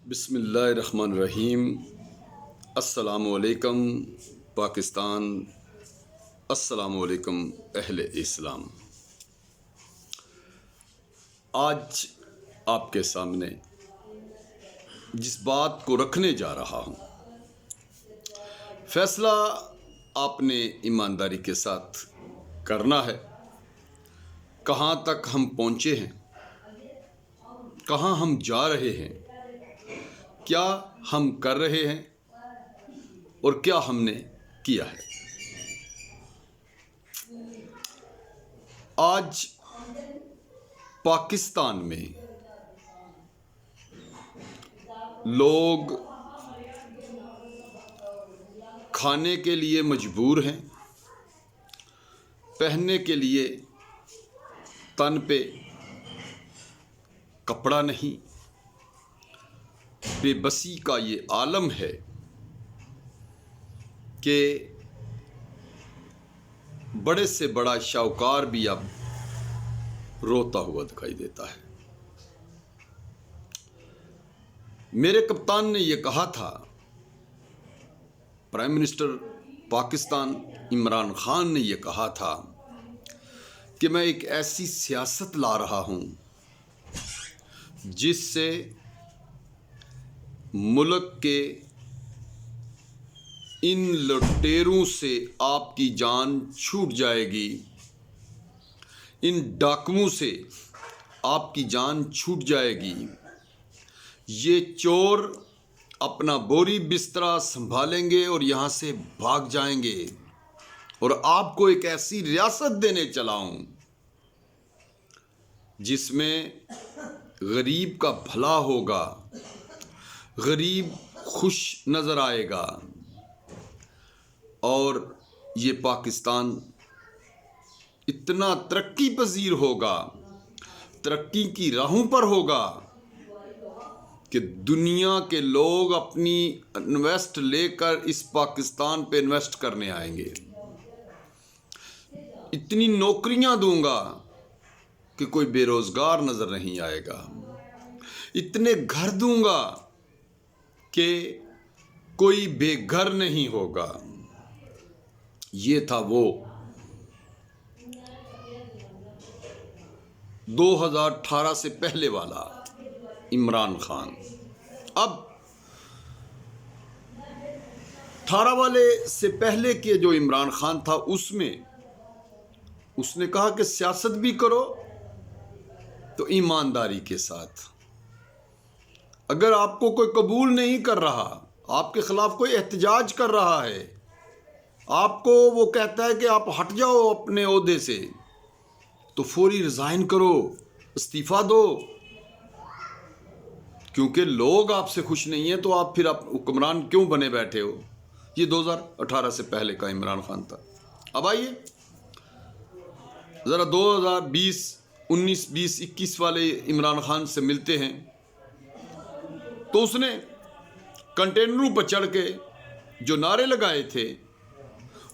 بسم اللہ الرحمن الرحیم۔ السلام علیکم پاکستان، السلام علیکم اہل اسلام۔ آج آپ کے سامنے جس بات کو رکھنے جا رہا ہوں، فیصلہ آپ نے ایمانداری کے ساتھ کرنا ہے۔ کہاں تک ہم پہنچے ہیں، کہاں ہم جا رہے ہیں، کیا ہم کر رہے ہیں اور کیا ہم نے کیا ہے۔ آج پاکستان میں لوگ کھانے کے لیے مجبور ہیں، پہننے کے لیے تن پہ کپڑا نہیں۔ بے بسی کا یہ عالم ہے کہ بڑے سے بڑا شاہکار بھی اب روتا ہوا دکھائی دیتا ہے۔ میرے کپتان نے یہ کہا تھا، پرائم منسٹر پاکستان عمران خان نے یہ کہا تھا کہ میں ایک ایسی سیاست لا رہا ہوں جس سے ملک کے ان لٹیروں سے آپ کی جان چھوٹ جائے گی، ان ڈاکوؤں سے آپ کی جان چھوٹ جائے گی۔ یہ چور اپنا بوری بسترا سنبھالیں گے اور یہاں سے بھاگ جائیں گے، اور آپ کو ایک ایسی ریاست دینے چلا ہوں جس میں غریب کا بھلا ہوگا، غریب خوش نظر آئے گا، اور یہ پاکستان اتنا ترقی پذیر ہوگا، ترقی کی راہوں پر ہوگا کہ دنیا کے لوگ اپنی انویسٹ لے کر اس پاکستان پہ انویسٹ کرنے آئیں گے۔ اتنی نوکریاں دوں گا کہ کوئی بے روزگار نظر نہیں آئے گا، اتنے گھر دوں گا کہ کوئی بے گھر نہیں ہوگا۔ یہ تھا وہ 2018 سے پہلے والا عمران خان۔ اب 18 والے سے پہلے کے جو عمران خان تھا، اس نے کہا کہ سیاست بھی کرو تو ایمانداری کے ساتھ۔ اگر آپ کو کوئی قبول نہیں کر رہا، آپ کے خلاف کوئی احتجاج کر رہا ہے، آپ کو وہ کہتا ہے کہ آپ ہٹ جاؤ اپنے عہدے سے، تو فوری ریزائن کرو، استعفیٰ دو۔ کیونکہ لوگ آپ سے خوش نہیں ہیں تو آپ پھر حکمران کیوں بنے بیٹھے ہو۔ یہ 2018 سے پہلے کا عمران خان تھا۔ اب آئیے ذرا 2020 19 20 21 والے عمران خان سے ملتے ہیں، تو اس نے کنٹینروں پر چڑھ کے جو نعرے لگائے تھے،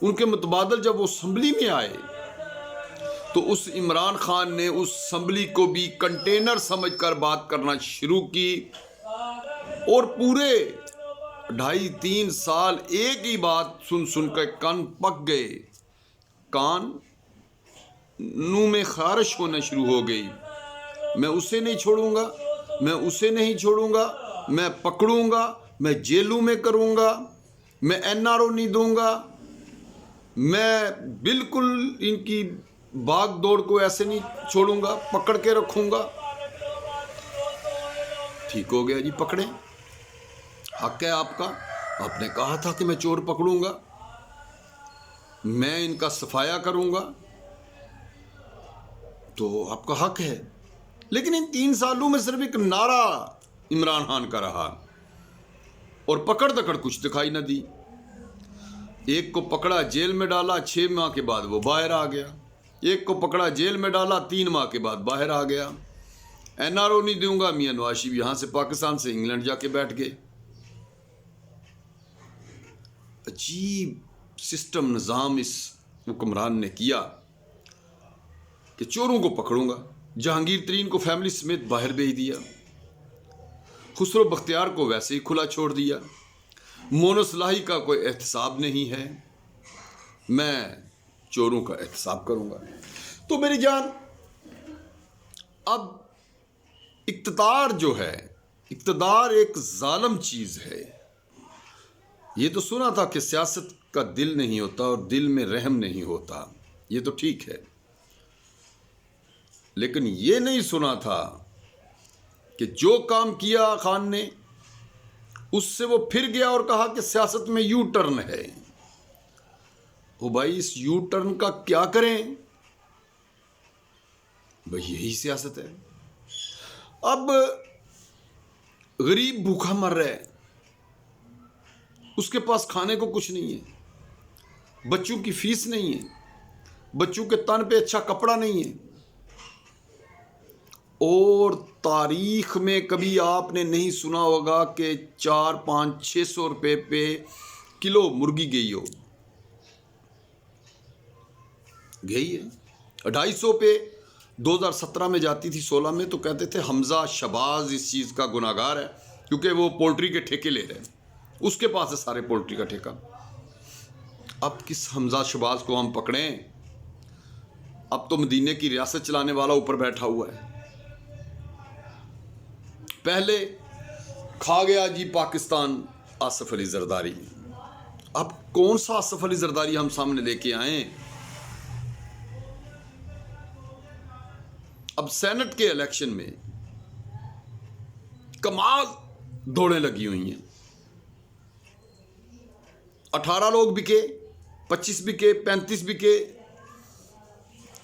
ان کے متبادل جب وہ اسمبلی میں آئے تو اس عمران خان نے اس اسمبلی کو بھی کنٹینر سمجھ کر بات کرنا شروع کی، اور پورے 2.5-3 سال ایک ہی بات سن کے کان پک گئے، کان منہ میں خارش ہونا شروع ہو گئی۔ میں اسے نہیں چھوڑوں گا، میں اسے نہیں چھوڑوں گا، میں پکڑوں گا، میں جیلوں میں کروں گا، میں NRO نہیں دوں گا، میں بالکل ان کی بھاگ دوڑ کو ایسے نہیں چھوڑوں گا، پکڑ کے رکھوں گا۔ ٹھیک ہو گیا جی، پکڑیں، حق ہے آپ کا، آپ نے کہا تھا کہ میں چور پکڑوں گا، میں ان کا صفایا کروں گا، تو آپ کا حق ہے۔ لیکن ان 3 سالوں میں صرف ایک نعرہ عمران خان کا رہا، اور پکڑ دکڑ کچھ دکھائی نہ دی۔ ایک کو پکڑا جیل میں ڈالا، 6 ماہ کے بعد وہ باہر آ گیا۔ ایک کو پکڑا جیل میں ڈالا، 3 ماہ کے بعد باہر آ گیا۔ NRO نہیں دوں گا، میاں نواز شریف یہاں سے پاکستان سے انگلینڈ جا کے بیٹھ گئے۔ عجیب سسٹم نظام اس حکمران نے کیا کہ چوروں کو پکڑوں گا، جہانگیر ترین کو فیملی سمیت باہر بھیج دیا، خسرو بختیار کو ویسے ہی کھلا چھوڑ دیا، مونوسلاہی کا کوئی احتساب نہیں ہے، میں چوروں کا احتساب کروں گا۔ تو میری جان، اب اقتدار جو ہے، اقتدار ایک ظالم چیز ہے۔ یہ تو سنا تھا کہ سیاست کا دل نہیں ہوتا اور دل میں رحم نہیں ہوتا، یہ تو ٹھیک ہے، لیکن یہ نہیں سنا تھا کہ جو کام کیا خان نے اس سے وہ پھر گیا اور کہا کہ سیاست میں یو ٹرن ہے۔ او بھائی، اس یو ٹرن کا کیا کریں؟ بھائی یہی سیاست ہے۔ اب غریب بھوکا مر رہا ہے، اس کے پاس کھانے کو کچھ نہیں ہے، بچوں کی فیس نہیں ہے، بچوں کے تن پہ اچھا کپڑا نہیں ہے، اور تاریخ میں کبھی آپ نے نہیں سنا ہوگا کہ 400-500-600 روپے پہ کلو مرغی گئی ہو، گئی ہے 250 پہ 2017 میں جاتی تھی، 16 میں تو کہتے تھے حمزہ شہباز اس چیز کا گناہگار ہے کیونکہ وہ پولٹری کے ٹھیکے لے رہے ہیں، اس کے پاس ہے سارے پولٹری کا ٹھیکہ۔ اب کس حمزہ شہباز کو ہم پکڑیں؟ اب تو مدینے کی ریاست چلانے والا اوپر بیٹھا ہوا ہے۔ پہلے کھا گیا جی پاکستان آصف علی زرداری، اب کون سا آصف علی زرداری ہم سامنے لے کے آئیں؟ اب سینٹ کے الیکشن میں کمال دوڑیں لگی ہوئی ہیں، 18 لوگ بکے، 25 بکے، 35 بکے،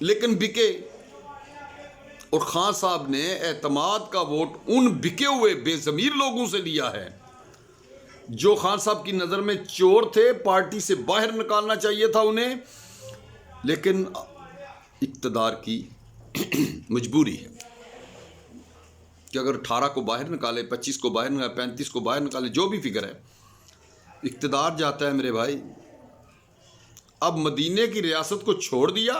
لیکن بکے، اور خان صاحب نے اعتماد کا ووٹ ان بکے ہوئے بے ضمیر لوگوں سے لیا ہے جو خان صاحب کی نظر میں چور تھے، پارٹی سے باہر نکالنا چاہیے تھا انہیں، لیکن اقتدار کی مجبوری ہے کہ اگر 18 کو باہر نکالے، 25 کو باہر نکالے، 35 کو باہر نکالے، جو بھی فگر ہے، اقتدار جاتا ہے میرے بھائی۔ اب مدینے کی ریاست کو چھوڑ دیا،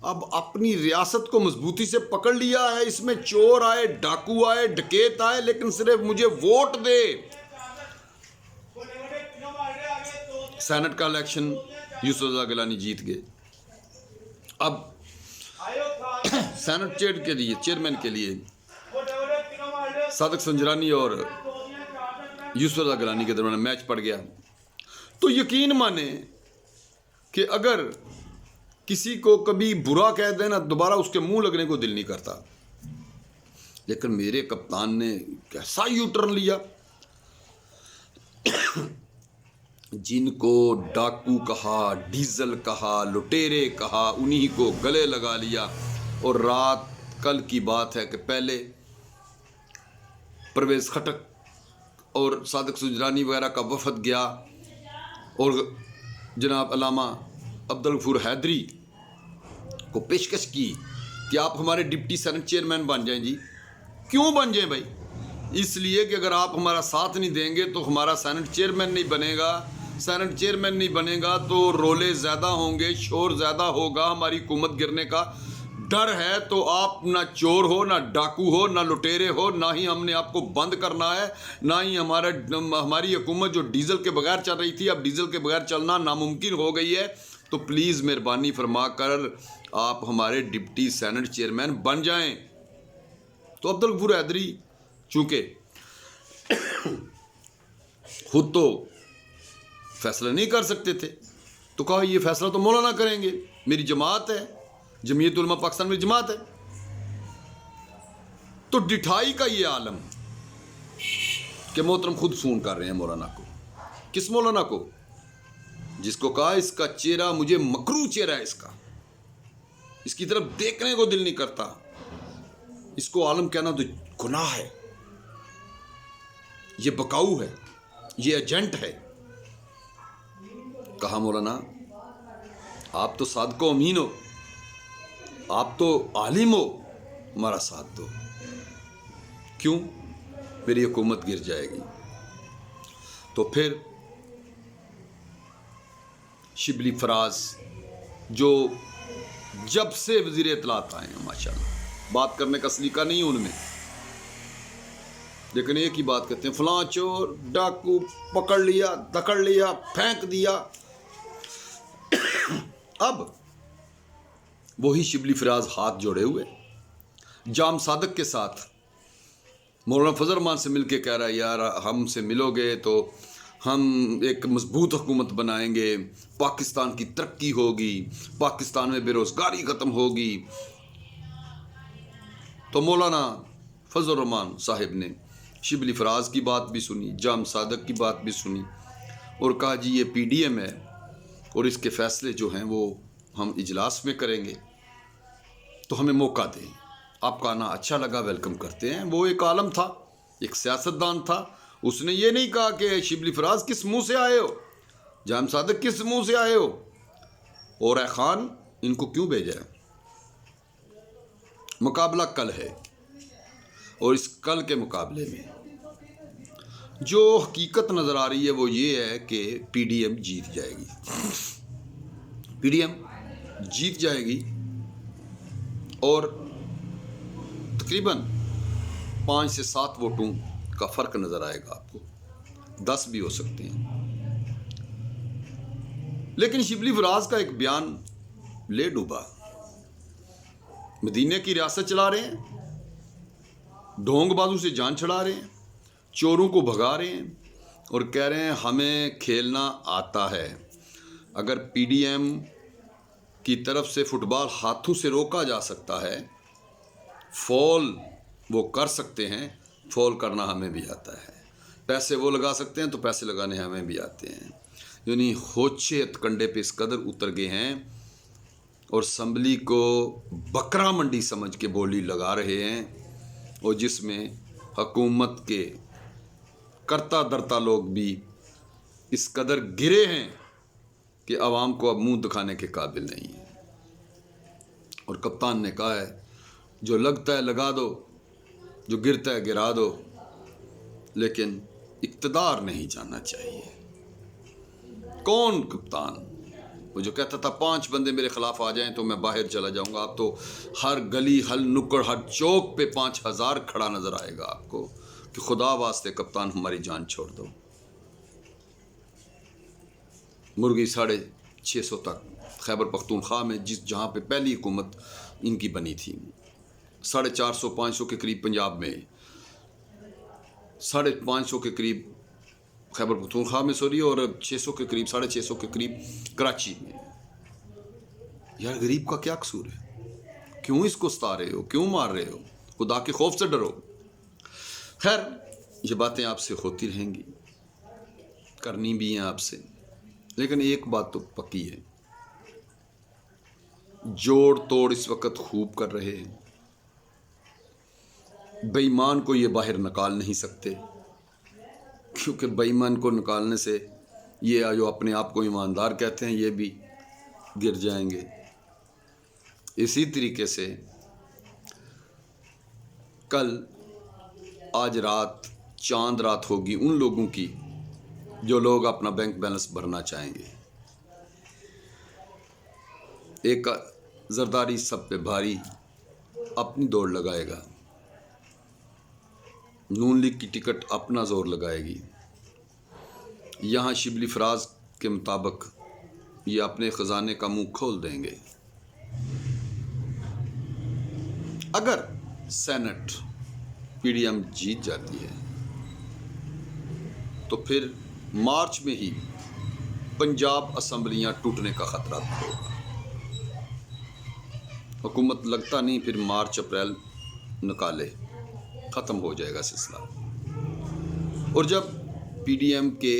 اب اپنی ریاست کو مضبوطی سے پکڑ لیا ہے، اس میں چور آئے، ڈاکو آئے، ڈکیت آئے، لیکن صرف مجھے ووٹ دے۔ سینٹ کا الیکشن یوسف رضا گیلانی جیت گئے۔ اب سینٹ چیئرمین کے لیے صادق سنجرانی اور یوسف رضا گیلانی کے درمیان میچ پڑ گیا۔ تو یقین مانے کہ اگر کسی کو کبھی برا کہہ دینا، دوبارہ اس کے منہ لگنے کو دل نہیں کرتا، لیکن میرے کپتان نے کیسا یو ٹرن لیا۔ جن کو ڈاکو کہا، ڈیزل کہا، لٹیرے کہا، انہی کو گلے لگا لیا۔ اور رات کل کی بات ہے کہ پہلے پرویز خٹک اور صادق سنجرانی وغیرہ کا وفد گیا اور جناب علامہ عبدالغفور حیدری کو پیشکش کی کہ آپ ہمارے ڈپٹی سینٹ چیئرمین بن جائیں جی۔ کیوں بن جائیں بھائی؟ اس لیے کہ اگر آپ ہمارا ساتھ نہیں دیں گے تو ہمارا سینٹ چیئرمین نہیں بنے گا، سینٹ چیئرمین نہیں بنے گا تو رولے زیادہ ہوں گے، شور زیادہ ہوگا، ہماری حکومت گرنے کا ڈر ہے۔ تو آپ نہ چور ہو، نہ ڈاکو ہو، نہ لٹیرے ہو، نہ ہی ہم نے آپ کو بند کرنا ہے، نہ ہی ہماری حکومت جو ڈیزل کے بغیر چل رہی تھی اب ڈیزل کے بغیر چلنا ناممکن ہو گئی ہے۔ تو پلیز مہربانی فرما کر آپ ہمارے ڈپٹی سینٹ چیئرمین بن جائیں۔ تو عبدالغفور حیدری چونکہ خود تو فیصلہ نہیں کر سکتے تھے تو کہا یہ فیصلہ تو مولانا کریں گے، میری جماعت ہے، جمعیت علماء پاکستان میں جماعت ہے۔ تو ڈٹھائی کا یہ عالم کہ محترم خود فون کر رہے ہیں مولانا کو۔ کس مولانا کو؟ جس کو کہا اس کا چہرہ مجھے مکروہ چہرہ ہے، اس کی طرف دیکھنے کو دل نہیں کرتا، اس کو عالم کہنا تو گناہ ہے، یہ بکاؤ ہے، یہ ایجنٹ ہے۔ کہا مولانا آپ تو صادق و امین ہو، آپ تو عالم ہو، ہمارا ساتھ دو۔ کیوں؟ میری حکومت گر جائے گی۔ تو پھر شبلی فراز جو جب سے وزیر اطلاعات آئے ہیں ماشاءاللہ، بات کرنے کا سلیقہ نہیں ان میں، لیکن ایک ہی بات کہتے ہیں، فلاں چور ڈاکو پکڑ لیا، دکڑ لیا، پھینک دیا۔ اب وہی شبلی فراز ہاتھ جوڑے ہوئے جام صادق کے ساتھ مولانا فضل الرحمان سے مل کے کہہ رہا ہے، یار ہم سے ملو گے تو ہم ایک مضبوط حکومت بنائیں گے، پاکستان کی ترقی ہوگی، پاکستان میں بے روزگاری ختم ہوگی۔ تو مولانا فضل الرحمان صاحب نے شبلی فراز کی بات بھی سنی، جام صادق کی بات بھی سنی، اور کہا جی یہ پی ڈی ایم ہے اور اس کے فیصلے جو ہیں وہ ہم اجلاس میں کریں گے، تو ہمیں موقع دیں۔ آپ کا آنا اچھا لگا، ویلکم کرتے ہیں۔ وہ ایک عالم تھا، ایک سیاستدان تھا، اس نے یہ نہیں کہا کہ شبلی فراز کس منہ سے آئے ہو، جام صادق کس منہ سے آئے ہو، اور اے خان ان کو کیوں بھیجا ہے۔ مقابلہ کل ہے، اور اس کل کے مقابلے میں جو حقیقت نظر آ رہی ہے وہ یہ ہے کہ پی ڈی ایم جیت جائے گی، پی ڈی ایم جیت جائے گی، اور تقریباً 5 سے 7 ووٹوں کا فرق نظر آئے گا، آپ کو 10 بھی ہو سکتے ہیں۔ لیکن شبلی فراز کا ایک بیان لے ڈوبا، مدینے کی ریاست چلا رہے ہیں، ڈھونگ بازو سے جان چھڑا رہے ہیں، چوروں کو بھگا رہے ہیں، اور کہہ رہے ہیں ہمیں کھیلنا آتا ہے۔ اگر پی ڈی ایم کی طرف سے فٹ بال ہاتھوں سے روکا جا سکتا ہے، فول وہ کر سکتے ہیں، فول کرنا ہمیں بھی آتا ہے، پیسے وہ لگا سکتے ہیں تو پیسے لگانے ہمیں بھی آتے ہیں۔ یعنی ہوچے کنڈے پہ اس قدر اتر گئے ہیں اور اسمبلی کو بکرا منڈی سمجھ کے بولی لگا رہے ہیں، اور جس میں حکومت کے کرتا درتا لوگ بھی اس قدر گرے ہیں کہ عوام کو اب منہ دکھانے کے قابل نہیں ہے۔ اور کپتان نے کہا ہے جو لگتا ہے لگا دو، جو گرتا ہے گرا دو، لیکن اقتدار نہیں جانا چاہیے۔ کون کپتان؟ وہ جو کہتا تھا 5 بندے میرے خلاف آ جائیں تو میں باہر چلا جاؤں گا، اب تو ہر گلی ہر نکڑ ہر چوک پہ 5000 کھڑا نظر آئے گا آپ کو کہ خدا واسطے کپتان ہماری جان چھوڑ دو۔ مرغی 650 تک خیبر پختونخوا میں جہاں پہ پہلی حکومت ان کی بنی تھی، 450-500 کے قریب پنجاب میں، 550 کے قریب خیبر پختونخوا میں اور 600 کے قریب 650 کے قریب کراچی میں۔ یار غریب کا کیا قصور ہے؟ کیوں اس کو ستا رہے ہو؟ کیوں مار رہے ہو؟ خدا کے خوف سے ڈرو۔ خیر یہ باتیں آپ سے ہوتی رہیں گی، کرنی بھی ہیں آپ سے، لیکن ایک بات تو پکی ہے، جوڑ توڑ اس وقت خوب کر رہے ہیں، بے ایمان کو یہ باہر نکال نہیں سکتے، کیونکہ بے ایمان کو نکالنے سے یہ جو اپنے آپ کو ایماندار کہتے ہیں یہ بھی گر جائیں گے۔ اسی طریقے سے کل آج رات چاند رات ہوگی ان لوگوں کی جو لوگ اپنا بینک بیلنس بھرنا چاہیں گے۔ ایک زرداری سب پہ بھاری اپنی دوڑ لگائے گا، نون لیگ کی ٹکٹ اپنا زور لگائے گی۔ یہاں شبلی فراز کے مطابق یہ اپنے خزانے کا منہ کھول دیں گے۔ اگر سینٹ پی ڈی ایم جیت جاتی ہے تو پھر مارچ میں ہی پنجاب اسمبلیاں ٹوٹنے کا خطرہ ہوگا۔ حکومت لگتا نہیں پھر مارچ اپریل نکالے، ختم ہو جائے گا سلسلہ۔ اور جب پی ڈی ایم کے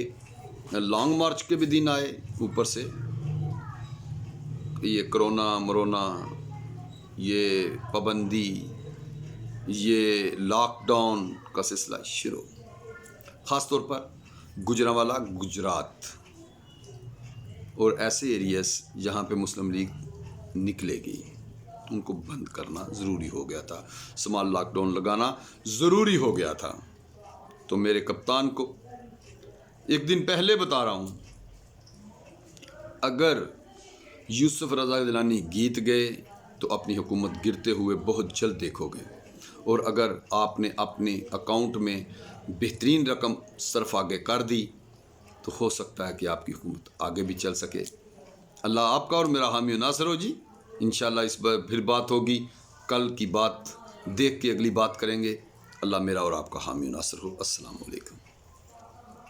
لانگ مارچ کے بھی دن آئے، اوپر سے یہ کرونا مرونا، یہ پابندی، یہ لاک ڈاؤن کا سلسلہ شروع، خاص طور پر گجرانوالہ گجرات اور ایسے ایریاز جہاں پہ مسلم لیگ نکلے گی ان کو بند کرنا ضروری ہو گیا تھا، سمال لاک ڈاؤن لگانا ضروری ہو گیا تھا۔ تو میرے کپتان کو ایک دن پہلے بتا رہا ہوں، اگر یوسف رضا گیلانی جیت گئے تو اپنی حکومت گرتے ہوئے بہت جلد دیکھو گے، اور اگر آپ نے اپنے اکاؤنٹ میں بہترین رقم صرف آگے کر دی تو ہو سکتا ہے کہ آپ کی حکومت آگے بھی چل سکے۔ اللہ آپ کا اور میرا حامی و ناصر ہو جی۔ انشاءاللہ اس بار پھر بات ہوگی، کل کی بات دیکھ کے اگلی بات کریں گے۔ اللہ میرا اور آپ کا حامی و ناصر ہو۔ السلام علیکم۔